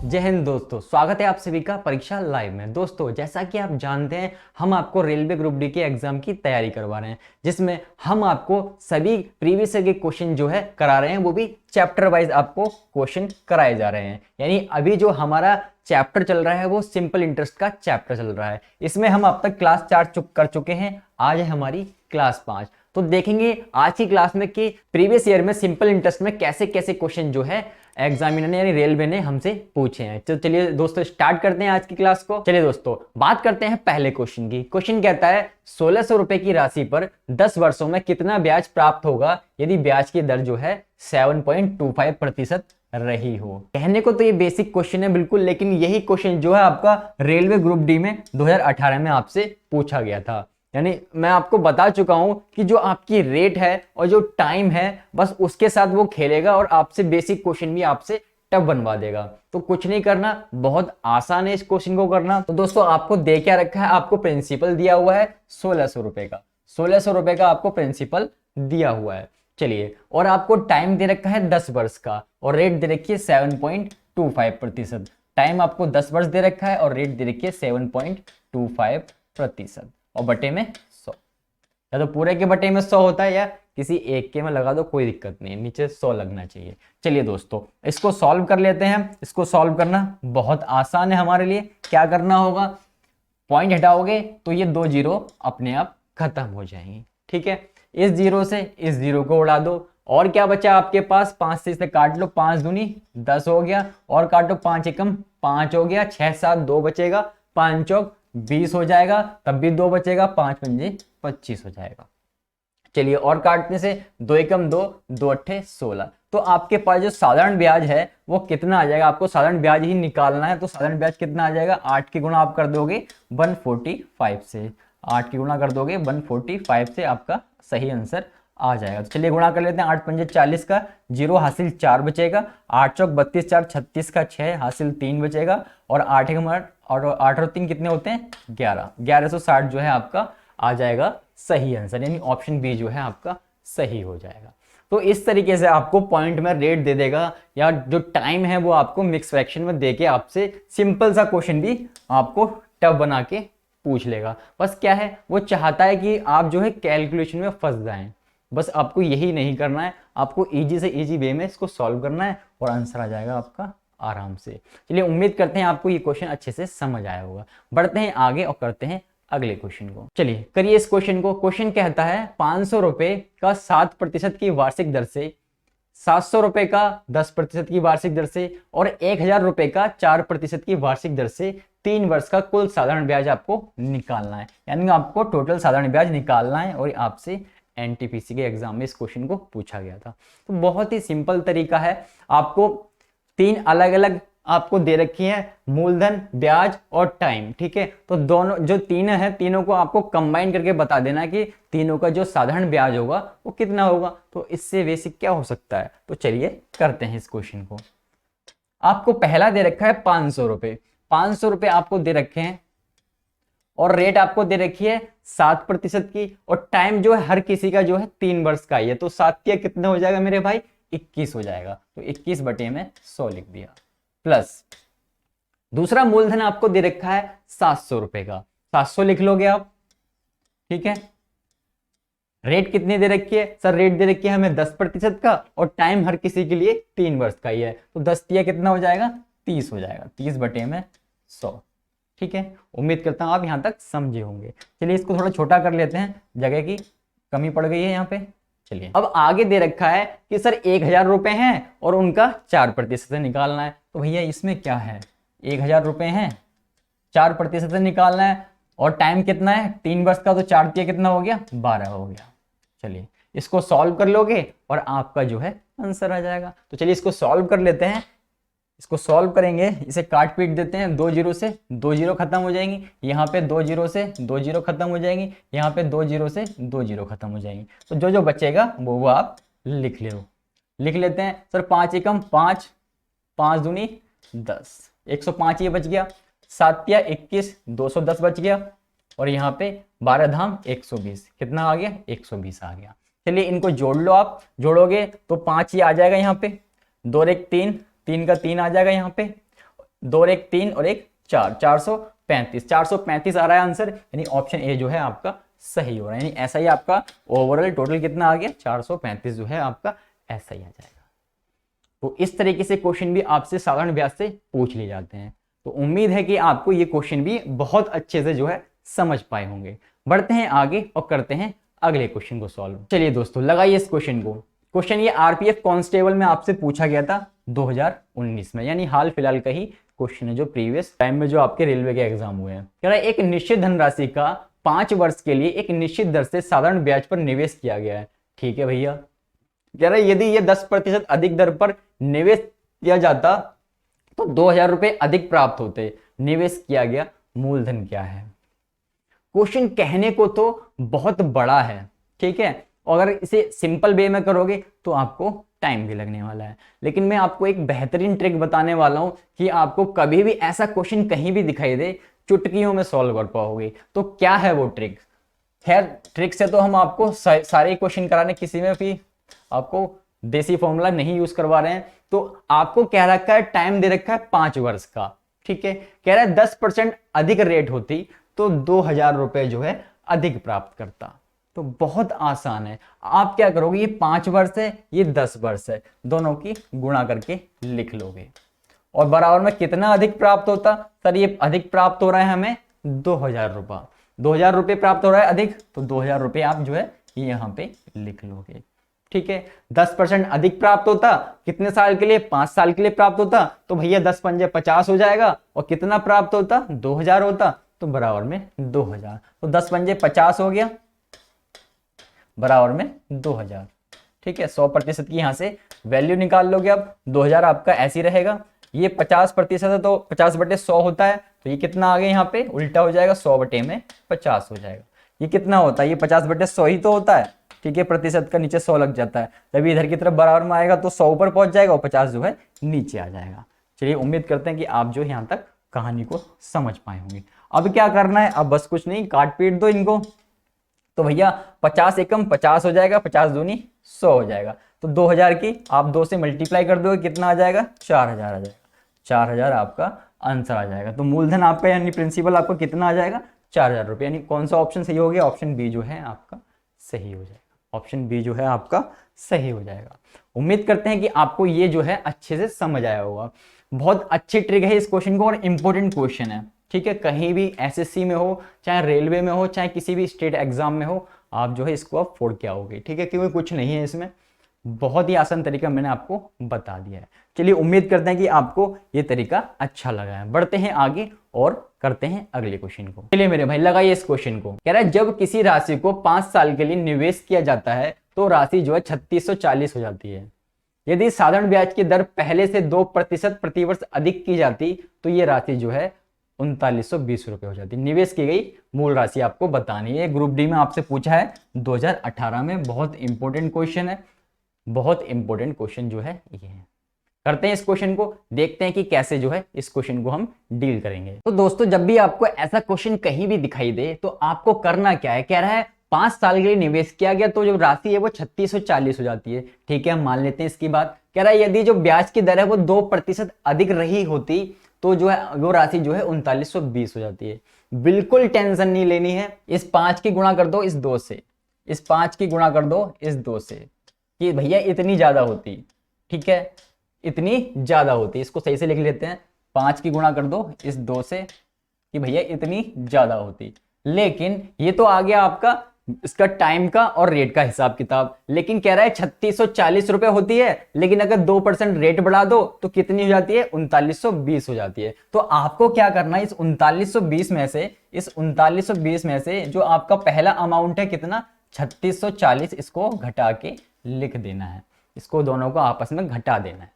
जय हिंद दोस्तों, स्वागत है आप सभी का परीक्षा लाइव में। दोस्तों, जैसा कि आप जानते हैं, हम आपको रेलवे ग्रुप डी के एग्जाम की तैयारी करवा रहे हैं, जिसमें हम आपको सभी प्रीवियस ईयर के क्वेश्चन जो है करा रहे हैं, वो भी चैप्टर वाइज आपको क्वेश्चन कराए जा रहे हैं। यानी अभी जो हमारा चैप्टर चल रहा है वो सिंपल इंटरेस्ट का चैप्टर चल रहा है। इसमें हम अब तक क्लास 4 कर चुके हैं, आज है हमारी क्लास 5। तो देखेंगे आज की क्लास में कि प्रीवियस ईयर में सिंपल इंटरेस्ट में कैसे कैसे क्वेश्चन जो है एग्जामिनर ने यानी रेलवे ने हमसे पूछे हैं। तो चलिए दोस्तों स्टार्ट करते हैं आज की क्लास को। चलिए दोस्तों बात करते हैं पहले क्वेश्चन की। क्वेश्चन कहता है 1600 रुपए की राशि पर 10 वर्षों में कितना ब्याज प्राप्त होगा यदि ब्याज की दर जो है 7.25% रही हो। कहने को तो ये बेसिक क्वेश्चन है बिल्कुल, लेकिन यही क्वेश्चन जो है आपका रेलवे ग्रुप डी में 2018 में आपसे पूछा गया था। यानी मैं आपको बता चुका हूं कि जो आपकी रेट है और जो टाइम है बस उसके साथ वो खेलेगा और आपसे बेसिक क्वेश्चन भी आपसे टफ बनवा देगा। तो कुछ नहीं करना, बहुत आसान है इस क्वेश्चन को करना। तो दोस्तों आपको दे क्या रखा है, आपको प्रिंसिपल दिया हुआ है 1600 रुपए का। 1600 रुपए का आपको प्रिंसिपल दिया हुआ है। चलिए, और आपको टाइम दे रखा है 10 वर्ष का और रेट दे रखी है 7.25%। टाइम आपको 10 वर्ष दे रखा है और रेट दे रखी है 7.25% और बटे में 100। या तो पूरे के बटे में 100 होता है या किसी एक के में लगा दो, कोई दिक्कत नहीं, नीचे 100 लगना चाहिए। चलिए दोस्तों इसको सॉल्व कर लेते हैं। इसको सॉल्व करना बहुत आसान है हमारे लिए। क्या करना होगा, पॉइंट हटाओगे तो ये 2 जीरो अपने आप खत्म हो जाएंगे। ठीक है, इस जीरो से इस जीरो को उड़ा दो और क्या बचा आपके पास, 5 से इसे काट लो, 5 दूनी 10 हो गया और काटो 5 एकम 5 हो गया, 6 7 2 बचेगा, 5 चौक 20 हो जाएगा, तब भी 2 बचेगा, 5 पंजे 25 हो जाएगा। चलिए और काटने से 2 एकम 2, 2 अट्ठे 16। तो आपके पास जो साधारण ब्याज है वो कितना आ जाएगा, आपको साधारण ब्याज ही निकालना है। तो साधारण ब्याज कितना आ जाएगा, 8 की गुणा आप कर दोगे 145 से, 8 की गुणा कर दोगे 145 से, आपका सही आंसर आ जाएगा। तो चलिए गुणा कर लेते हैं, 8 पंजे 40 का, 0 हासिल 4 बचेगा, 8 चौक 32, 4 36 का 6 हासिल 3 बचेगा और 8 और 8 और 3 कितने होते हैं 11, 1160 जो है आपका आ जाएगा सही आंसर। यानी ऑप्शन बी जो है आपका सही हो जाएगा। तो इस तरीके से आपको पॉइंट में रेट दे देगा या जो टाइम है वो आपको मिक्स फ्रैक्शन में देके आपसे सिंपल सा क्वेश्चन भी आपको टफ बना के पूछ लेगा। बस क्या है, वो चाहता है कि आप जो है कैलकुलेशन में फंस जाएं। बस आपको यही नहीं करना है, आपको इजी से इजी वे में इसको सॉल्व करना है और आंसर आ जाएगा आपका आराम से। चलिए उम्मीद करते हैं आपको ये क्वेश्चन अच्छे से समझ आया होगा। बढ़ते हैं आगे और करते हैं अगले क्वेश्चन को। चलिए करिए इस क्वेश्चन को। क्वेश्चन कहता है 500 रुपए का 7% की वार्षिक दर से, 700 रुपए का 10% की वार्षिक दर से और 1000 रुपए का 4% की वार्षिक दर से 3 वर्ष का कुल साधारण ब्याज आपको निकालना है। यानी आपको टोटल साधारण ब्याज निकालना है और आपसे एनटीपीसी के एग्जाम में इस क्वेश्चन को पूछा गया था। तो बहुत ही सिंपल तरीका है। आपको 3 अलग अलग आपको दे रखी है, मूलधन, ब्याज और टाइम। ठीक है, तो दोनों जो तीन है, तीनों को आपको कंबाइन करके बता देना कि तीनों का जो साधारण ब्याज होगा वो कितना होगा। तो इससे बेसिक क्या हो सकता है, तो चलिए करते हैं इस क्वेश्चन को। आपको पहला दे रखा है 500 रुपए, 500 रुपए आपको दे रखे हैं और रेट आपको दे रखी है 7% की और टाइम जो है हर किसी का जो है 3 वर्ष का ही है। तो 7 या कितना हो जाएगा मेरे भाई, 21 हो जाएगा। तो 21 बटे में 100 लिख दिया, प्लस दूसरा मूलधन आपको दे रखा है 700 रुपए का, 700 लिख लोगे आप। ठीक है, रेट कितनी दे रखी है सर, रेट दे रखी है हमें 10% का और टाइम हर किसी के लिए 3 वर्ष का ही है। तो 10 या कितना हो जाएगा, 30 हो जाएगा, 30 बटे में 100। ठीक है, उम्मीद करता हूं आप यहां तक समझे होंगे। चलिए इसको थोड़ा छोटा कर लेते हैं, जगह की कमी पड़ गई है यहाँ पे। चलिए अब आगे दे रखा है कि सर 1000 रुपए हैं और उनका 4% से निकालना है। तो भैया इसमें क्या है, 1000 रुपए हैं, 4% से निकालना है और टाइम कितना है 3 वर्ष का, तो 4 दिया कितना हो गया, 12 हो गया। चलिए इसको सॉल्व कर लोगे और आपका जो है आंसर आ जाएगा। तो चलिए इसको सॉल्व कर लेते हैं। इसको सॉल्व करेंगे, इसे काट पीट देते हैं, 2 जीरो से 2 जीरो खत्म हो जाएंगी, यहाँ पे 2 जीरो से 2 जीरो खत्म हो जाएंगी, यहाँ पे 2 जीरो से 2 जीरो खत्म हो जाएंगी। तो जो जो बचेगा वो आप लिख लेते हैं। सर 5 एकम 5, 5 दूनी 10, 105 ये बच गया, 7 या 21, 210 बच गया और यहाँ पे 12 धाम 120, कितना आ गया, 120 आ गया। चलिए इनको जोड़ लो, आप जोड़ोगे तो 5 ये आ जाएगा यहाँ पे, 2 और 1 3, 3 का 3 आ जाएगा यहाँ पे, 2 और 1 3 और 1 4, 435, 435 आ रहा है आंसर, यानी ऑप्शन ए जो है आपका सही हो रहा है। यानी ऐसा ही आपका ओवरऑल टोटल कितना आ गया, 435 जो है आपका ऐसा ही आ जाएगा। तो इस तरीके से क्वेश्चन भी आपसे साधारण ब्याज से पूछ लिए जाते हैं। तो उम्मीद है कि आपको ये क्वेश्चन भी बहुत अच्छे से जो है समझ पाए होंगे। बढ़ते हैं आगे और करते हैं अगले क्वेश्चन को सॉल्व। चलिए दोस्तों लगाइए इस क्वेश्चन को। क्वेश्चन ये आरपीएफ कांस्टेबल में आपसे पूछा गया था 2019 में, यानी हाल फिलहाल का ही क्वेश्चन है जो प्रीवियस टाइम में जो आपके रेलवे के एग्जाम हुए हैं। कह रहा है एक निश्चित धनराशि का 5 वर्ष के लिए एक निश्चित दर से साधारण ब्याज पर निवेश किया गया है। ठीक है भैया, कह रहा है यदि ये 10% अधिक दर पर निवेश किया जाता तो 2000 रुपए अधिक प्राप्त होते। निवेश किया गया मूलधन क्या है। क्वेश्चन कहने को तो बहुत बड़ा है, ठीक है, और अगर इसे सिंपल वे में करोगे तो आपको टाइम भी लगने वाला है। लेकिन मैं आपको एक बेहतरीन ट्रिक बताने वाला हूं कि आपको कभी भी ऐसा क्वेश्चन कहीं भी दिखाई दे चुटकियों में सॉल्व कर पाओगे। तो क्या है वो ट्रिक? खैर ट्रिक से तो हम आपको सारे क्वेश्चन कराने, किसी में भी आपको देसी फॉर्मूला नहीं यूज करवा रहे हैं। तो आपको कह रखा है, टाइम दे रखा है 5 वर्ष का, ठीक है। कह रहा है 10% अधिक रेट होती तो 2000 रुपए जो है अधिक प्राप्त करता। तो बहुत आसान है, आप क्या करोगे, ये 5 वर्ष है, ये 10 वर्ष है, दोनों की गुणा करके लिख लोगे और बराबर में कितना अधिक प्राप्त होता। सर ये अधिक प्राप्त हो रहा है हमें 2000 रुपया, 2000 रुपये प्राप्त हो रहा है अधिक, तो 2000 रुपये आप जो है यहां पे लिख लोगे, ठीक है। 10% अधिक प्राप्त होता कितने साल के लिए, 5 साल के लिए प्राप्त होता, तो भैया 10 पंजे 50 हो जाएगा, और कितना प्राप्त होता 2000 होता, तो बराबर में 2000, तो 10 पंजे 50 हो गया, बराबर में 2000, ठीक है। 100% की यहां से वैल्यू निकाल लोगे। अब 2000 आपका ऐसे ही रहेगा, ये 50% है तो 50/100 होता है, तो ये कितना आ गया, यहाँ पे उल्टा हो जाएगा, 100/50 हो जाएगा। ये कितना होता है, ये 50/100 ही तो होता है, ठीक है। प्रतिशत का नीचे 100 लग जाता है, तभी इधर की तरफ बराबर में आएगा तो 100 ऊपर पहुंच जाएगा और 50 जो है नीचे आ जाएगा। चलिए उम्मीद करते हैं कि आप जो यहाँ तक कहानी को समझ पाए होंगे। अब क्या करना है, अब बस कुछ नहीं, काट पीट दो इनको। तो भैया 50 एकम 50 हो जाएगा, 50 दूनी 100 हो जाएगा, तो 2000 की आप 2 से मल्टीप्लाई कर दोगे, कितना आ जाएगा, 4000 आ जाएगा। 4000 आपका आंसर आ जाएगा। तो मूलधन आपका यानी प्रिंसिपल आपका कितना आ जाएगा, 4000 रुपये। यानी कौन सा ऑप्शन सही हो गया, ऑप्शन बी जो है आपका सही हो जाएगा, ऑप्शन बी जो है आपका सही हो जाएगा। उम्मीद करते हैं कि आपको ये जो है अच्छे से समझ आया होगा। बहुत अच्छी ट्रिक है इस क्वेश्चन को और इंपॉर्टेंट क्वेश्चन है, ठीक है। कहीं भी एसएससी में हो, चाहे रेलवे में हो, चाहे किसी भी स्टेट एग्जाम में हो, आप जो है इसको आप फोड़ के आओगे, ठीक है, क्योंकि कुछ नहीं है इसमें, बहुत ही आसान तरीका मैंने आपको बता दिया है। चलिए उम्मीद करते हैं कि आपको ये तरीका अच्छा लगा है। बढ़ते हैं आगे और करते हैं अगले क्वेश्चन को। चलिए मेरे भाई लगाइए इस क्वेश्चन को। कह रहा है जब किसी राशि को 5 साल के लिए निवेश किया जाता है तो राशि जो है 3640 हो जाती है। यदि साधारण ब्याज की दर पहले से 2% प्रतिवर्ष अधिक की जाती तो ये राशि जो है 3920 रुपए हो जाती। निवेश की गई मूल राशि आपको बतानी है। ग्रुप डी में आपसे पूछा है 2018 में, बहुत इंपॉर्टेंट क्वेश्चन है, बहुत इंपॉर्टेंट क्वेश्चन जो है ये है। करते हैं इस क्वेश्चन को, देखते हैं कि कैसे जो है इस क्वेश्चन को हम डील करेंगे। तो दोस्तों जब भी आपको ऐसा क्वेश्चन कहीं भी दिखाई दे तो आपको करना क्या है, कह रहा है 5 साल के लिए निवेश किया गया तो जो राशि है वो 3640 हो जाती है, ठीक है। हम मान लेते हैं इसकी बात। कह रहा है यदि जो ब्याज की दर है वो 2% अधिक रही होती तो जो है वो राशि जो है 3920 हो जाती है। बिल्कुल टेंशन नहीं लेनी है। इस 5 की गुणा कर दो इस 2 से, इस 5 की गुणा कर दो इस 2 से, कि भैया इतनी ज्यादा होती, ठीक है, इतनी ज्यादा होती। इसको सही से लिख लेते हैं, 5 की गुणा कर दो इस 2 से कि भैया इतनी ज्यादा होती। लेकिन ये तो आ गया आपका इसका टाइम का और रेट का हिसाब किताब। लेकिन कह रहा है 3640 रुपए होती है, लेकिन अगर 2% रेट बढ़ा दो तो कितनी हो जाती है, 3920 हो जाती है। तो आपको क्या करना है, इस 3920 में से, इस 3920 में से जो आपका पहला अमाउंट है कितना 3640, इसको घटा के लिख देना है, इसको दोनों को आपस में घटा देना है।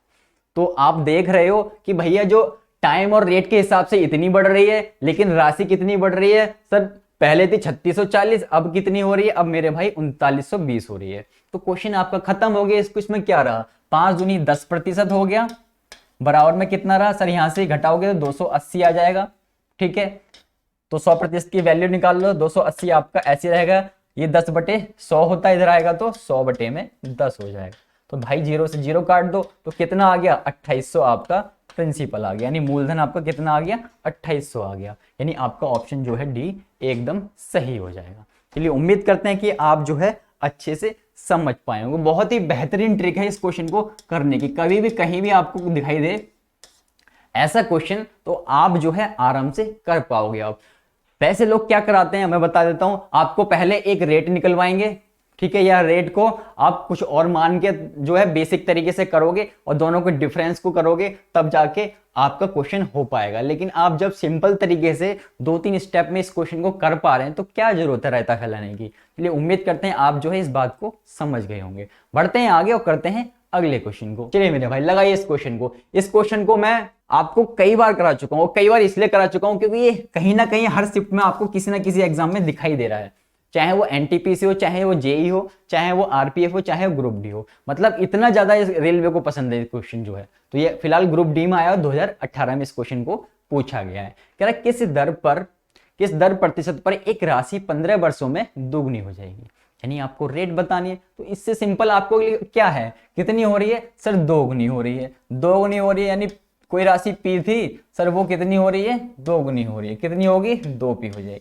तो आप देख रहे हो कि भैया जो टाइम और रेट के हिसाब से इतनी बढ़ रही है, लेकिन राशि कितनी बढ़ रही है, सर पहले थी 3640, अब कितनी हो रही है, अब मेरे भाई 3920 हो रही है। तो क्वेश्चन आपका खत्म हो गया। इसमें क्या रहा, 5 दूनी 10% हो गया, बराबर में कितना रहा, सर यहां से घटाओगे तो 280 आ जाएगा, ठीक है। तो 100% की वैल्यू निकाल लो, 280 आपका ऐसे रहेगा। ये 10/100 होता है, इधर आएगा तो 100/10 हो जाएगा। तो भाई 0 से 0 काट दो तो कितना आ गया, 2800 आपका प्रिंसिपल आ गया, यानी मूलधन आपका कितना आ गया 2800 आ गया, यानी आपका ऑप्शन जो है डी एकदम सही हो जाएगा। चलिए उम्मीद करते हैं कि आप जो है अच्छे से समझ पाए होंगे। बहुत ही बेहतरीन ट्रिक है इस क्वेश्चन को करने की, कभी भी कहीं भी आपको दिखाई दे ऐसा क्वेश्चन तो आप जो है आराम से कर पाओगे। आप वैसे लोग क्या कराते हैं मैं बता देता हूं, आपको पहले एक रेट निकलवाएंगे, ठीक है, या रेट को आप कुछ और मान के जो है बेसिक तरीके से करोगे और दोनों के डिफरेंस को करोगे, तब जाके आपका क्वेश्चन हो पाएगा। लेकिन आप जब सिंपल तरीके से 2-3 स्टेप में इस क्वेश्चन को कर पा रहे हैं तो क्या जरूरत है रायता फैलाने की। इसलिए उम्मीद करते हैं आप जो है इस बात को समझ गए होंगे। बढ़ते हैं आगे और करते हैं अगले क्वेश्चन को। चलिए मेरे भाई लगाइए इस क्वेश्चन को। इस क्वेश्चन को मैं आपको कई बार करा चुका हूं, कई बार इसलिए करा चुका हूं क्योंकि ये कहीं ना कहीं हर शिफ्ट में आपको किसी ना किसी एग्जाम में दिखाई दे रहा है, चाहे वो एनटीपीसी हो, चाहे वो जेई हो, चाहे वो आरपीएफ हो, चाहे वो ग्रुप डी हो। मतलब इतना ज्यादा इस रेलवे को पसंद है क्वेश्चन जो है। तो ये फिलहाल ग्रुप डी में आया, 2018 में इस क्वेश्चन को पूछा गया है। कह रहा किस दर प्रतिशत पर एक राशि 15 वर्षों में दुगनी हो जाएगी, यानी आपको रेट बतानी है। तो इससे सिंपल आपको क्या है, कितनी हो रही है सर, दोगुनी हो रही है। दोगुनी हो रही है यानी कोई राशि पी थी सर, वो कितनी हो रही है, दोगुनी हो रही है। कितनी होगी, 2p हो जाएगी।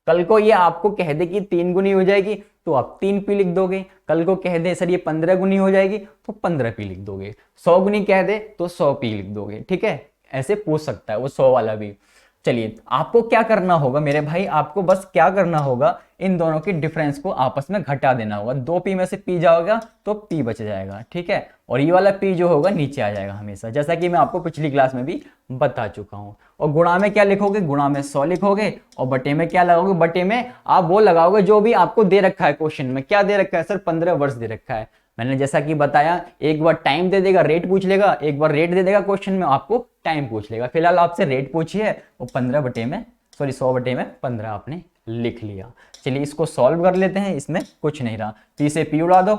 कल को ये आपको कह दे कि 3 गुनी हो जाएगी तो आप 3p लिख दोगे। कल को कह दे सर ये 15 गुनी हो जाएगी तो 15p लिख दोगे। 100 गुनी कह दे तो 100p लिख दोगे, ठीक है। ऐसे पूछ सकता है वो 100 वाला भी। चलिए आपको क्या करना होगा मेरे भाई, आपको बस क्या करना होगा, इन दोनों की डिफरेंस को आपस में घटा देना होगा। 2p में से p जाएगा तो p बच जाएगा, ठीक है, और ये वाला p जो होगा नीचे आ जाएगा हमेशा, जैसा कि मैं आपको पिछली क्लास में भी बता चुका हूं। और गुणा में क्या लिखोगे, गुणा में 100 लिखोगे, और बटे में क्या लगाओगे, बटे में आप वो लगाओगे जो भी आपको दे रखा है क्वेश्चन में। क्या दे रखा है सर, 15 वर्ष दे रखा है। मैंने जैसा कि बताया, एक बार टाइम दे देगा, रेट पूछ लेगा, एक बार रेट दे देगा क्वेश्चन में, आपको टाइम पूछ लेगा। फिलहाल आपसे रेट पूछी है, वो 100 बटे में 15 आपने लिख लिया। चलिए इसको सॉल्व कर लेते हैं। इसमें कुछ नहीं रहा, p से p उड़ा दो,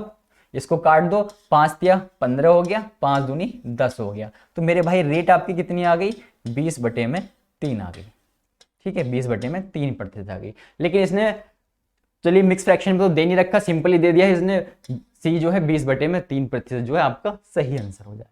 इसको काट दो, 5 तिया 15 हो गया, 5 दूनी 10 हो गया। तो मेरे भाई रेट आपकी कितनी आ गई, 20 बटे में 3 आ गई, ठीक है, 20 बटे में 3% आ गई। लेकिन इसने चलिए मिक्स फ्रैक्शन में तो दे नहीं रखा, सिंपली दे दिया इसने, सी जो है 20 बटे में 3% जो है आपका सही आंसर हो जाएगा।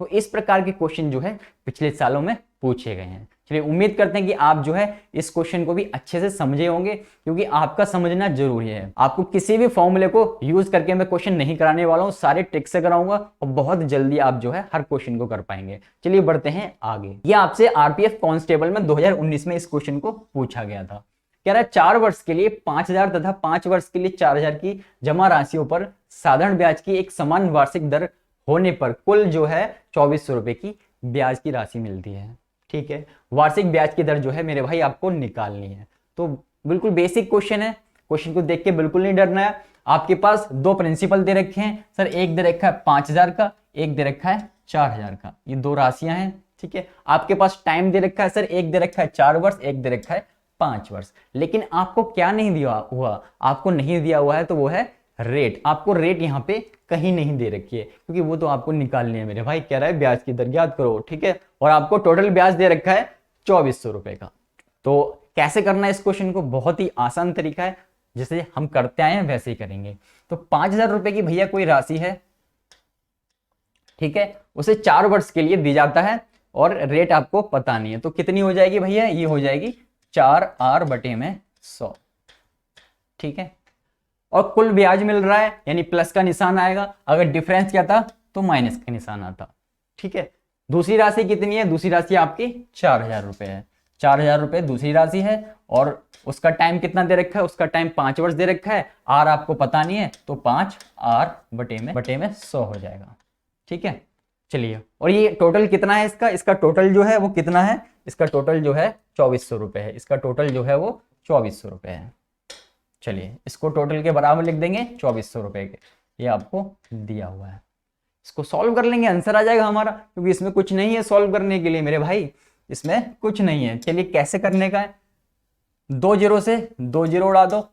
तो इस प्रकार के क्वेश्चन जो है पिछले सालों में पूछे गए हैं। चलिए उम्मीद करते हैं कि आप जो है इस क्वेश्चन को भी अच्छे से समझे होंगे, क्योंकि आपका समझना जरूरी है। आपको किसी भी फॉर्मूले को यूज करके मैं क्वेश्चन नहीं कराने वाला हूं, सारे ट्रिक से कराऊंगा और बहुत जल्दी आप जो है हर क्वेश्चन को कर पाएंगे। चलिए बढ़ते हैं आगे। ये आपसे आरपीएफ कांस्टेबल में 2019 में इस क्वेश्चन को पूछा गया था। कह रहा है 4 वर्ष के लिए 5000 तथा 5 वर्ष के लिए 4000 की जमा राशियों पर साधारण ब्याज की एक समान वार्षिक दर होने पर कुल जो है 2400 रुपए की ब्याज की राशि मिलती है, ठीक है। वार्षिक ब्याज की दर जो है मेरे भाई आपको निकालनी है। तो बिल्कुल बेसिक क्वेश्चन है, क्वेश्चन को देख के बिल्कुल नहीं डरना है। आपके पास 2 प्रिंसिपल दे रखे हैं सर, एक दे रखा है 5000 का, एक दे रखा है 4000 का, ये 2 राशियां हैं, ठीक है। आपके पास टाइम दे रखा है सर, एक दे रखा है 4 वर्ष, एक दे रखा है 5 वर्ष। लेकिन आपको क्या नहीं दिया हुआ, आपको नहीं दिया हुआ है तो वो है रेट। आपको रेट यहाँ पे कहीं नहीं दे रखी है, क्योंकि वो तो आपको निकालनी है मेरे भाई। कह रहा है ब्याज की दर याद करो, ठीक है, और आपको टोटल ब्याज दे रखा है 2400 रुपए का। तो कैसे करना है इस क्वेश्चन को, बहुत ही आसान तरीका है, जैसे हम करते आए हैं वैसे ही करेंगे। तो 5000 रुपए की भैया कोई राशि है, ठीक है, उसे 4 वर्ष के लिए दी जाता है और रेट आपको पता नहीं है, तो कितनी हो जाएगी भैया, ये हो जाएगी 4r बटे में 100, ठीक है। और कुल ब्याज मिल रहा है यानी प्लस का निशान आएगा, अगर डिफरेंस क्या था तो माइनस का निशान आता, ठीक है। दूसरी राशि कितनी है, दूसरी राशि आपकी 4000 रुपए है, 4000 रुपए दूसरी राशि है, और उसका टाइम कितना दे रखा है, उसका टाइम 5 वर्ष दे रखा है। आर आपको पता नहीं है तो 5r बटे में 100 हो जाएगा, ठीक है। चलिए, और ये टोटल कितना है इसका टोटल जो है वो कितना है, इसका टोटल जो है 2400 रुपए है, इसका टोटल जो है वो 2400 रुपए है। चलिए इसको टोटल के बराबर लिख देंगे 2400 रुपए के, ये आपको दिया हुआ है। इसको सॉल्व कर लेंगे, आंसर आ जाएगा हमारा, क्योंकि इसमें कुछ नहीं है सॉल्व करने के लिए मेरे भाई, इसमें कुछ नहीं है। चलिए कैसे करने का है, 2 जीरो से 2 जीरो उड़ा दो,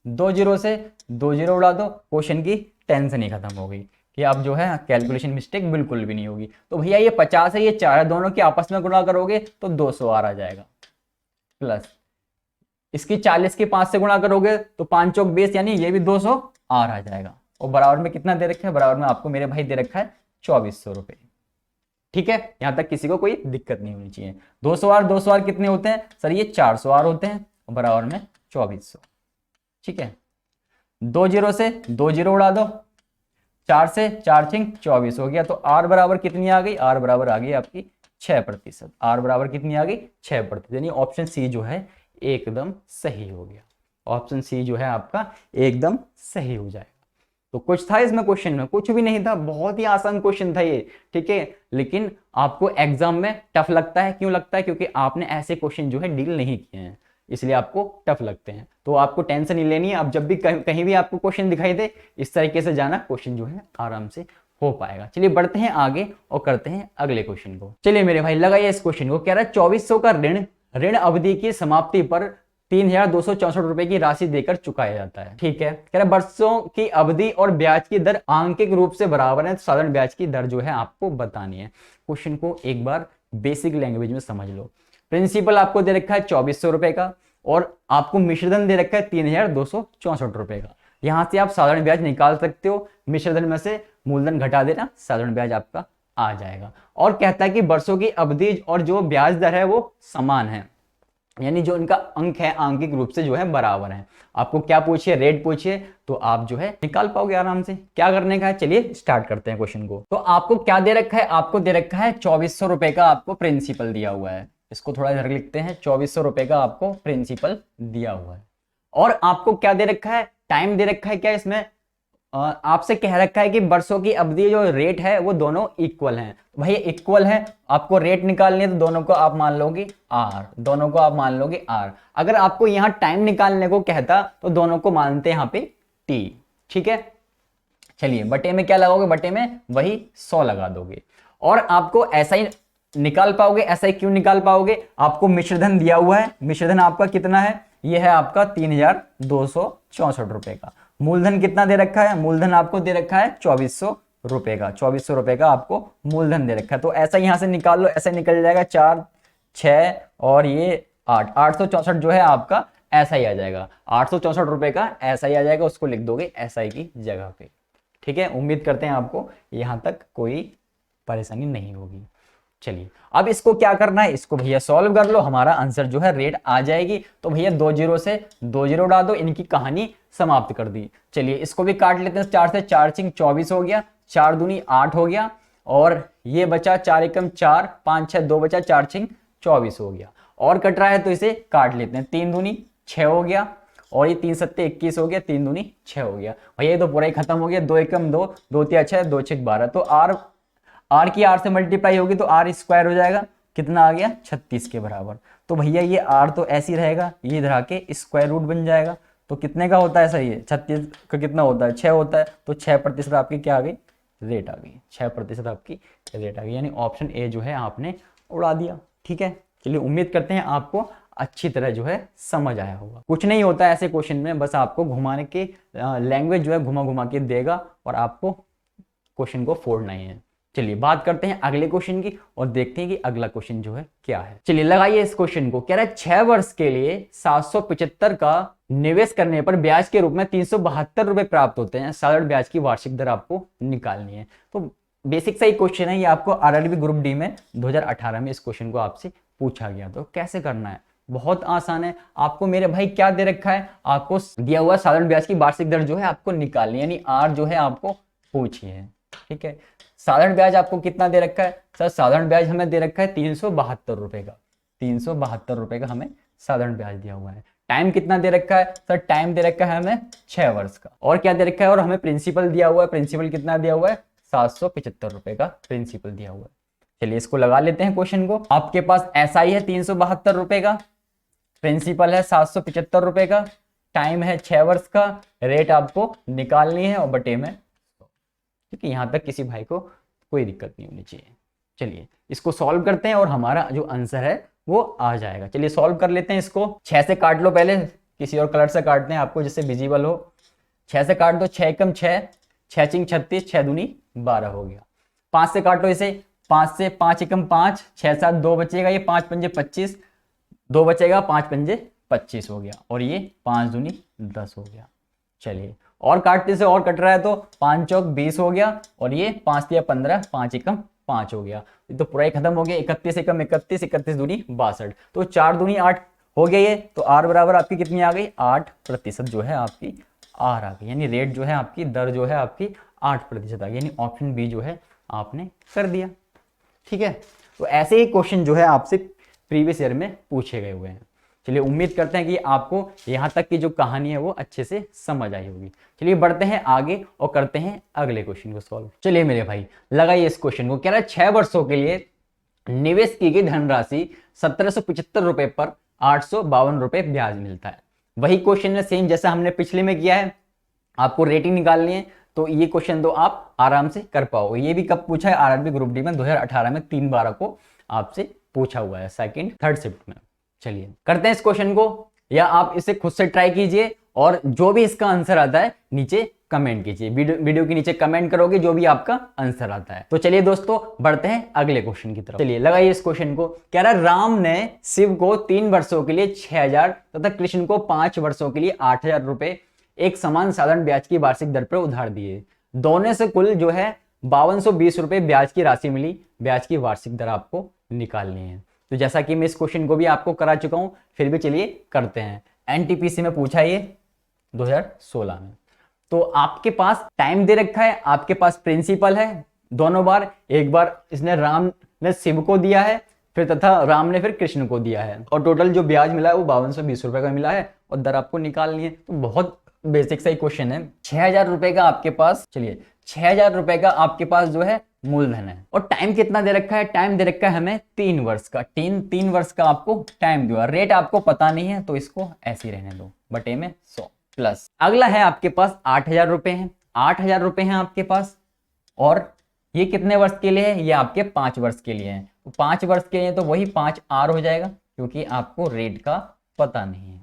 2 जीरो से 2 जीरो उड़ा दो, क्वेश्चन की टेंशन ही खत्म हो गई कि आप जो है कैलकुलेशन मिस्टेक बिल्कुल भी नहीं होगी। तो भैया ये 50 है, ये 4 है, दोनों के आपस में गुणा करोगे तो 200 आ जाएगा, प्लस इसकी 40 की 5 से गुणा करोगे तो 5 चौक 20, यानी ये भी 200 आ जाएगा। और बराबर में कितना दे रखा है, बराबर में आपको मेरे भाई दे रखा है 2400 रुपए। ठीक है, यहां तक किसी को कोई दिक्कत नहीं होनी चाहिए। 200 आर कितने होते हैं सर? ये 400 आर होते हैं, बराबर में 2400। ठीक है, 2 जीरो से 2 जीरो उड़ा दो, 4 से 4 छिंग 24 हो गया। तो आर बराबर कितनी आ गई? आर बराबर आ गई आपकी 6%। आर बराबर कितनी आ गई? 6%। यानी ऑप्शन सी जो है एकदम सही हो गया। ऑप्शन सी जो है आपका एकदम सही हो जाएगा। तो कुछ था इसमें क्वेश्चन में? कुछ भी नहीं था, बहुत ही आसान क्वेश्चन था ये। ठीक है, लेकिन आपको एग्जाम में टफ लगता है। क्यों लगता है? क्योंकि आपने ऐसे क्वेश्चन जो है डील नहीं किए हैं, इसलिए आपको टफ लगते हैं। तो आपको टेंशन नहीं लेनी है। अब जब भी कहीं भी आपको क्वेश्चन दिखाई दे, इस तरीके से जाना, क्वेश्चन जो है आराम से हो पाएगा। चलिए बढ़ते हैं आगे और करते हैं अगले क्वेश्चन को। चलिए मेरे भाई लगाइए इस क्वेश्चन को। कह रहा है 2400 का ऋण अवधि की समाप्ति पर 3264 रुपए की राशि देकर चुकाया जाता है। ठीक है, कह रहा वर्षों की अवधि और ब्याज की दर आंकिक रूप से बराबर है, तो साधारण ब्याज की दर जो है आपको बतानी है। क्वेश्चन को एक बार बेसिक लैंग्वेज में समझ लो। प्रिंसिपल आपको दे रखा है 2400 रुपए का और आपको मिश्रधन दे रखा है 3264 रुपए का। यहां से आप साधारण ब्याज निकाल सकते हो, मिश्रधन में से मूलधन घटा देना, साधारण ब्याज आपका आ जाएगा। और कहता है कि वर्षों की अवधि और जो ब्याज दर है वो समान है, यानी जो इनका अंक है आंकिक रूप से जो है बराबर है। आपको क्या पूछिए? रेट पूछिए, तो आप जो है निकाल पाओगे आराम से। क्या करने का है? चलिए स्टार्ट करते हैं क्वेश्चन को। तो आपको क्या दे रखा है? आपको दे रखा है 2400 रुपए का आपको प्रिंसिपल दिया हुआ है। इसको थोड़ा इधर लिखते हैं, 2400 रुपए का आपको प्रिंसिपल दिया हुआ है। और आपको क्या दे रखा है? टाइम दे रखा है। क्या इसमें आपसे कह रखा है कि वर्षों की अवधि जो रेट है वो दोनों इक्वल हैं। भाई इक्वल है, आपको रेट निकालनी है तो दोनों को आप मान लोगे आर, दोनों को आप मान लोगे आर। अगर आपको यहां टाइम निकालने को कहता तो दोनों को मानते हैं यहां पे टी। ठीक है, चलिए बटे में क्या लगाओगे? बटे में वही 100 लगा दोगे और आपको ऐसा ही निकाल पाओगे। ऐसा ही क्यों निकाल पाओगे? आपको मिश्रधन दिया हुआ है। मिश्रधन आपका कितना है? यह है आपका 3264 रुपए का। मूलधन कितना दे रखा है? मूलधन आपको दे रखा है 2400 रुपए का। 2400 रुपए का आपको मूलधन दे रखा है। तो ऐसा यहां से निकाल लो, ऐसा निकल जाएगा 4 6 और ये 8, 864 जो है आपका ऐसा ही आ जाएगा। 864 रुपए का ऐसा ही आ जाएगा, उसको लिख दोगे एसआई की जगह पे। ठीक है, उम्मीद करते हैं आपको यहां तक कोई परेशानी नहीं होगी। चलिए अब इसको क्या करना है? इसको भैया सॉल्व कर लो, हमारा आंसर जो है रेट आ जाएगी। तो भैया 2 जीरो से 2 जीरो उड़ा दो, इनकी कहानी समाप्त कर दी। चलिए इसको भी काट लेते हैं। 4 से 4 छिंग 24 हो गया, 4 दूनी 8 हो गया और ये बचा 4 एकम 4, 5 6 2 बचा, 4 छिंग 24 हो गया। और कट रहा है तो इसे काट लेते हैं। 3 दूनी 6 हो गया और ये 3 सत्ते 21 हो गया, 3 दूनी 6 हो गया। भैया ये तो पूरा ही खत्म हो गया। 2 एकम 2, 2 तिया 6, 2 छिक 12। तो आर की आर से मल्टीप्लाई होगी तो आर स्क्वायर हो जाएगा। कितना आ गया? 36 के बराबर। तो भैया ये आर तो ऐसे ही रहेगा, ये इधर आके स्क्वायर रूट बन जाएगा। तो कितने का होता है सही है? 36 का कितना होता है? 6 होता है। तो 6% आपकी क्या आ गई? रेट आ गई। 6% आपकी रेट आ गई, यानी ऑप्शन ए जो है आपने उड़ा दिया। ठीक है, चलिए उम्मीद करते हैं आपको अच्छी तरह जो है समझ आया होगा। कुछ नहीं होता है ऐसे क्वेश्चन में, बस आपको घुमाने के लैंग्वेज जो है घुमा घुमा के देगा और आपको क्वेश्चन को फोड़ना ही है। चलिए बात करते हैं अगले क्वेश्चन की और देखते हैं कि अगला क्वेश्चन जो है क्या है। चलिए लगाइए इस क्वेश्चन को। कह रहा है 6 वर्ष के लिए 775 का निवेश करने पर ब्याज के रूप में 372 रुपए प्राप्त होते हैं। साधारण ब्याज की वार्षिक दर आपको निकालनी है। तो बेसिक सा ही क्वेश्चन है ये, आपको आरआरबी ग्रुप डी में 2018 में इस क्वेश्चन को आपसे पूछा गया। तो कैसे करना है? बहुत आसान है। आपको मेरे भाई क्या दे रखा है? आपको दिया हुआ साधारण ब्याज की वार्षिक दर जो है आपको निकालनी, यानी आर जो है आपको पूछी है। ठीक है, साधारण ब्याज आपको कितना दे रखा है? सर साधारण ब्याज हमें दे रखा है 372 रुपए का। 372 रुपए का हमें साधारण ब्याज दिया हुआ है। टाइम कितना दे रखा है? सर टाइम दे रखा है हमें 6 वर्ष का। और क्या दे रखा है? और हमें प्रिंसिपल दिया हुआ है। प्रिंसिपल कितना दिया हुआ है? 775 रुपए का प्रिंसिपल दिया हुआ है। चलिए इसको लगा लेते हैं क्वेश्चन को। आपके पास एसआई है 372 रुपए का, प्रिंसिपल है 775 रुपए का, टाइम है 6 वर्ष का, रेट आपको निकालनी है और बटे में। ठीक है, यहां तक किसी भाई को कोई दिक्कत नहीं होनी चाहिए। चलिए इसको सॉल्व करते हैं और हमारा जो आंसर है वो आ जाएगा। चलिए सॉल्व कर लेते हैं इसको। 6 से काट लो, पहले किसी और कलर से काटते हैं आपको जिससे विजिबल हो। 6 से काट दो, 6 एकम 6, 6 छिंग 36, 6 दूनी 12 हो गया। 5 से काटो इसे, 5 से 5 एकम 5, 6 7 2 बचेगा, ये 5 पंजे 25, 2 बचेगा, 5 पंजे 25 हो गया और ये 5 दूनी 10 हो गया। चलिए और काटने से और कट रहा है तो 5 चौक 20 हो गया और ये 5 तिया 15, 5 एकम 5 हो गया, तो पूरा ही खत्म हो गया। 31 एकम 31, 31 दूनी 62, तो 4 दूनी 8 हो गया ये। तो आर बराबर आपकी कितनी आ गई, 8% जो है आपकी आर आ गई, यानी रेट जो है आपकी, दर जो है आपकी 8% आ गई, यानी ऑप्शन बी जो है आपने कर दिया। ठीक है, तो ऐसे ही क्वेश्चन जो है आपसे प्रीवियस ईयर में पूछे गए हुए हैं। चलिए उम्मीद करते हैं कि आपको यहाँ तक की जो कहानी है वो अच्छे से समझ आई होगी। चलिए बढ़ते हैं आगे और करते हैं अगले क्वेश्चन को सॉल्व। चलिए मेरे भाई लगाइए इस क्वेश्चन को। कह रहा है 6 वर्षों के लिए निवेश की गई धनराशि 1775 रुपए पर 852 रुपए ब्याज मिलता है। वही क्वेश्चन है सेम जैसा हमने पिछले में किया है, आपको रेटिंग निकालनी है। तो ये क्वेश्चन तो आप आराम से कर पाओगे। ये भी कब पूछा है, आरआरबी ग्रुप डी में 2018 में 3/12 को आपसे पूछा हुआ है, सेकंड थर्ड शिफ्ट में। चलिए करते हैं इस क्वेश्चन को, या आप इसे खुद से ट्राई कीजिए और जो भी इसका आंसर आता है नीचे कमेंट कीजिए। वीडियो के नीचे कमेंट करोगे जो भी आपका आंसर आता है। तो चलिए दोस्तों बढ़ते हैं अगले क्वेश्चन की तरफ। चलिए लगाइए इस क्वेश्चन को। कह रहा है राम ने शिव को 3 वर्षों के लिए 6000 तथा कृष्ण को 5 वर्षों के लिए 8000 रुपए एक समान साधारण ब्याज की वार्षिक दर पर उधार दिए। दोनों से कुल जो है 5220 रुपए ब्याज की राशि मिली। ब्याज की वार्षिक दर आपको निकालनी है। तो जैसा कि मैं इस क्वेश्चन को भी आपको करा चुका हूं, फिर भी चलिए करते हैं। एनटीपीसी में पूछा ये 2016 में। तो आपके पास टाइम दे रखा है, आपके पास प्रिंसिपल है दोनों बार, एक बार इसने राम ने शिव को दिया है, फिर तथा राम ने फिर कृष्ण को दिया है, और टोटल जो ब्याज मिला है वो 5220 रुपए का मिला है, और दर आपको निकालनी है। तो बहुत बेसिक सा ही क्वेश्चन है। 6000 रुपए का आपके पास, चलिए 6000 रुपए का आपके पास जो है मूलधन है, और टाइम कितना दे रखा है, टाइम दे रखा है हमें 3 वर्ष का। 3 वर्ष का आपको टाइम दिया। रेट आपको पता नहीं है तो इसको ऐसे ही रहने दो, बटे में 100 प्लस। अगला है आपके पास 8000 रुपए हैं, 8000 रुपए हैं आपके पास, और ये कितने वर्ष के लिए है, ये आपके 5 वर्ष के लिए है। 5 वर्ष के लिए तो वही 5 आर हो जाएगा, क्योंकि आपको रेट का पता नहीं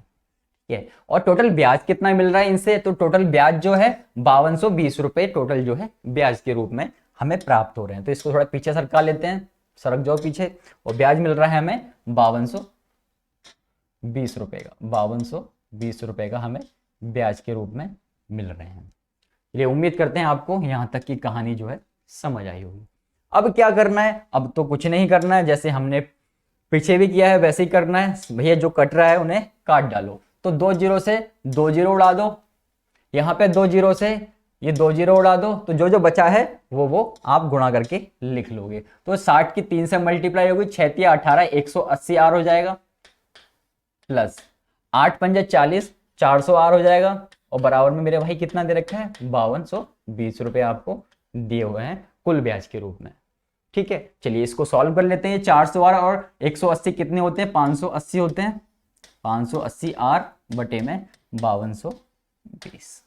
है। और टोटल ब्याज कितना मिल रहा है इनसे, तो टोटल ब्याज जो है 5220 रुपए टोटल जो है ब्याज के रूप में हमें प्राप्त हो रहे हैं। तो इसको थोड़ा पीछे सरका लेते हैं, सरक जाओ पीछे, और ब्याज मिल रहा है हमें 5220 रुपए का, 5220 रुपए का हमें ब्याज के रूप में मिल रहे हैं। ये उम्मीद करते हैं आपको यहां तक की कहानी जो है समझ आई होगी। अब क्या करना है, अब तो कुछ नहीं करना है, जैसे हमने पीछे भी किया है वैसे ही करना है। भैया जो कट रहा है उन्हें काट डालो। तो 2 जीरो से 2 जीरो उड़ा दो, यहाँ पे 2 जीरो से ये 2 जीरो उड़ा दो, तो जो जो बचा है वो आप गुणा करके लिख लोगे। तो 60 की 3 से मल्टीप्लाई होगी, 6 तिया 18, 180 आर हो जाएगा, प्लस 8 पंजे 40, 400 आर हो जाएगा, और बराबर में मेरे भाई कितना दे रखा है, 5220 रुपए आपको दिए हुए हैं कुल ब्याज के रूप में। ठीक है, चलिए इसको सॉल्व कर लेते हैं। 400 आर और 180 कितने होते हैं, 580 होते हैं। 580 आर बटे में 5220।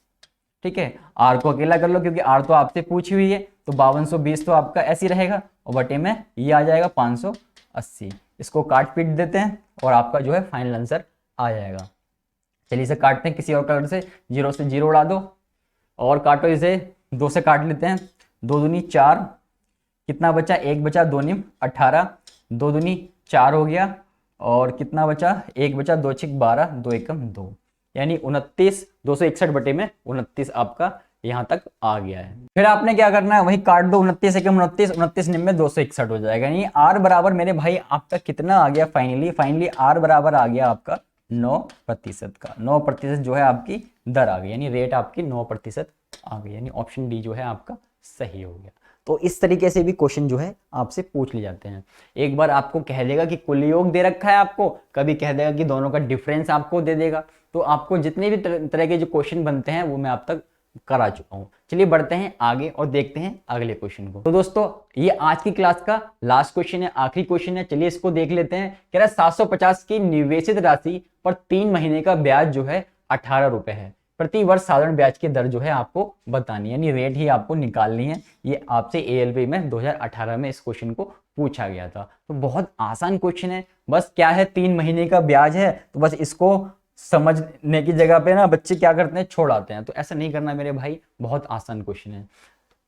ठीक है, आर को अकेला कर लो क्योंकि आर तो आपसे पूछी हुई है, तो 5220 तो आपका ऐसे ही रहेगा, और बटे में ये आ जाएगा 580। इसको काट पीट देते हैं और आपका जो है फाइनल आंसर आ जाएगा। चलिए इसे काटते हैं किसी और कलर से, 0 से 0 उड़ा दो, और काटो इसे, 2 से काट लेते हैं, 2 दूनी 4, कितना बचा, 1 बचा, 2 निम 18, 2 दूनी 4 हो गया, और कितना बचा, 1 बचा, 2 छिक 12, 2 एकम 2, यानी 29, 261 बटे में 29 आपका यहां तक आ गया है। फिर आपने क्या करना है, वही काट दो, 29 एकम 29, 29 निम में 261 हो जाएगा। यानी आर बराबर मेरे भाई आपका कितना आ गया, फाइनली आर बराबर आ गया आपका 9% का। 9% जो है आपकी दर आ गई, यानी रेट आपकी 9% आ गई, यानी ऑप्शन डी जो है आपका सही हो गया। तो इस तरीके से भी क्वेश्चन जो है आपसे पूछ लिए जाते हैं। एक बार आपको कह देगा कि कुल योग दे रखा है आपको, कभी कह देगा कि दोनों का डिफरेंस आपको दे देगा। तो आपको जितने भी तरह के जो क्वेश्चन बनते हैं वो मैं आप तक करा चुका हूं। चलिए बढ़ते हैं आगे और देखते हैं अगले क्वेश्चन को। तो दोस्तों ये आज की क्लास का लास्ट क्वेश्चन है, आखिरी क्वेश्चन है। चलिए इसको देख लेते हैं। कह रहा है 750 की निवेशित राशि पर 3 महीने का ब्याज जो है 18 रुपए है। प्रति वर्ष साधारण ब्याज की दर जो है आपको बतानी है, यानी रेट ही आपको निकालनी है। ये आपसे एएलपी में 2018 में इस क्वेश्चन को पूछा गया था। तो बहुत आसान क्वेश्चन है, बस क्या है 3 महीने का ब्याज है, तो बस इसको समझने की जगह पे ना बच्चे क्या करते हैं, छोड़ आते हैं। तो ऐसा नहीं करना मेरे भाई, बहुत आसान क्वेश्चन है।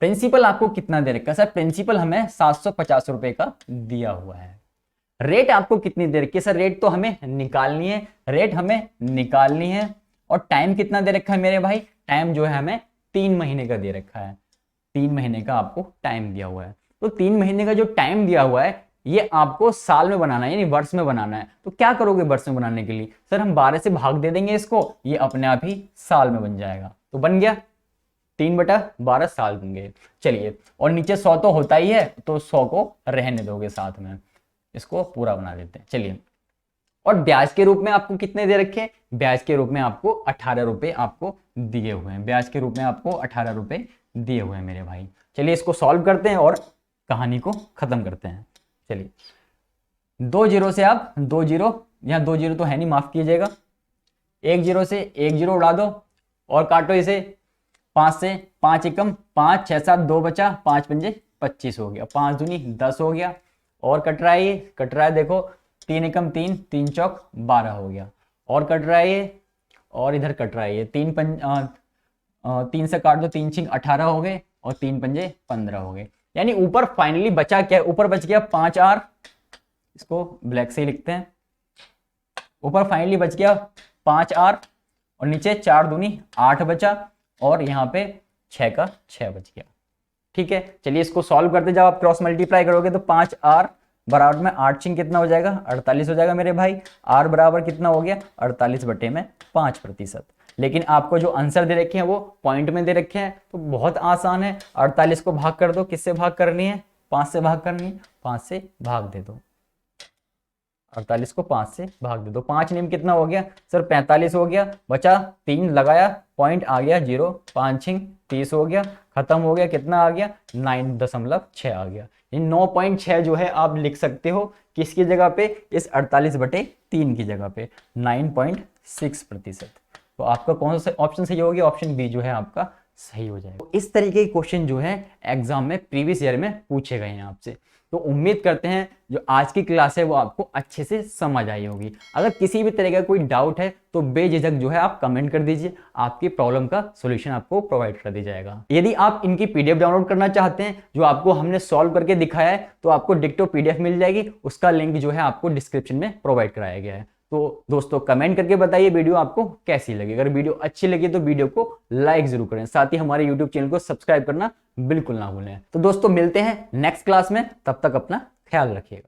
प्रिंसिपल आपको कितना दे रखा है, सर प्रिंसिपल हमें 750 रुपए का दिया हुआ है। रेट आपको कितनी दे रखी है, सर रेट तो हमें निकालनी है, रेट हमें निकालनी है। और टाइम कितना दे रखा है मेरे भाई, टाइम जो है हमें 3 महीने का दे रखा है, 3 महीने का आपको टाइम दिया हुआ है। तो 3 महीने का जो टाइम दिया हुआ है ये आपको साल में बनाना है, यानी वर्ष में बनाना है। तो क्या करोगे वर्ष में बनाने के लिए? सर हम 12 से भाग दे देंगे इसको, ये अपने आप ही साल में बन जाएगा। तो बन गया 3/12 साल बन गए। चलिए, और नीचे 100 तो होता ही है, तो 100 को रहने दोगे साथ में, इसको पूरा बना देते हैं। चलिए, और ब्याज के रूप में आपको कितने दे रखे हैं? ब्याज के रूप में आपको 18 रुपए आपको दिए हुए हैं। ब्याज के रूप में आपको 18 रुपए दिए हुए हैं मेरे भाई। चलिए इसको सॉल्व करते हैं और कहानी को खत्म करते हैं। चलिए, 2 जीरो से आप 2 जीरो, यहाँ 2 जीरो तो है नहीं, माफ कीजिएगा, 1 जीरो से 1 जीरो उड़ा दो और काटो इसे 5 से, 5 एकम 5, 6 7 2 बचा, 5 पंजे 25 हो गया, 5 दूनी 10 हो गया, और कट रहा है ये, कट रहा है देखो, 3 एकम 3, 3 चौक 12 हो गया, और कट रहा है ये, और इधर कट रहा है ये, 3 से काट दो, 3 छिंग 18 हो गए, और 3 पंजे 15 हो गए। यानी ऊपर फाइनली बचा क्या है? ऊपर बच गया 5R, इसको ब्लैक से ही लिखते हैं, ऊपर फाइनली बच गया 5R, और नीचे 4 दूनी 8 बचा, और यहाँ पे 6 का 6 बच गया। ठीक है, चलिए इसको सॉल्व करते, जब आप क्रॉस मल्टीप्लाई करोगे तो 5R बराबर में 8 छिंग कितना हो जाएगा? 48 हो जाएगा मेरे भाई। R बराबर कितना हो गया? 48/5%। लेकिन आपको जो आंसर दे रखे हैं वो पॉइंट में दे रखे हैं, तो बहुत आसान है। 48 को भाग कर दो, किससे भाग करनी है? 5 से भाग करनी है, 5 से भाग दे दो। 48 को 5 से भाग दे दो, 5 नियम कितना हो गया? सर 45 हो गया, बचा 3 लगाया, पॉइंट आ गया 0, 5 छिंग 30 हो गया, खत्म हो गया, कितना आ गया? 9.6 आ गया। 9.6 जो है आप लिख सकते हो किसकी जगह पे? इस 48/3 की जगह पे, 9.6%। तो आपका कौन सा ऑप्शन सही हो गया? ऑप्शन बी जो है आपका सही हो जाएगा। इस तरीके के क्वेश्चन जो है एग्जाम में प्रीवियस ईयर में पूछे गए हैं आपसे। तो उम्मीद करते हैं जो आज की क्लास है वो आपको अच्छे से समझ आई होगी। अगर किसी भी तरह का कोई डाउट है तो बेझिझक जो है आप कमेंट कर दीजिए, आपकी प्रॉब्लम का सॉल्यूशन आपको प्रोवाइड कर दिया जाएगा। यदि आप इनकी पीडीएफ डाउनलोड करना चाहते हैं जो आपको हमने सॉल्व करके दिखाया है, तो आपको डिक्टो पीडीएफ मिल जाएगी, उसका लिंक जो है आपको डिस्क्रिप्शन में प्रोवाइड कराया गया है। तो दोस्तों कमेंट करके बताइए वीडियो आपको कैसी लगी। अगर वीडियो अच्छी लगी तो वीडियो को लाइक जरूर करें, साथ ही हमारे यूट्यूब चैनल को सब्सक्राइब करना बिल्कुल ना भूलें। तो दोस्तों मिलते हैं नेक्स्ट क्लास में, तब तक अपना ख्याल रखिएगा।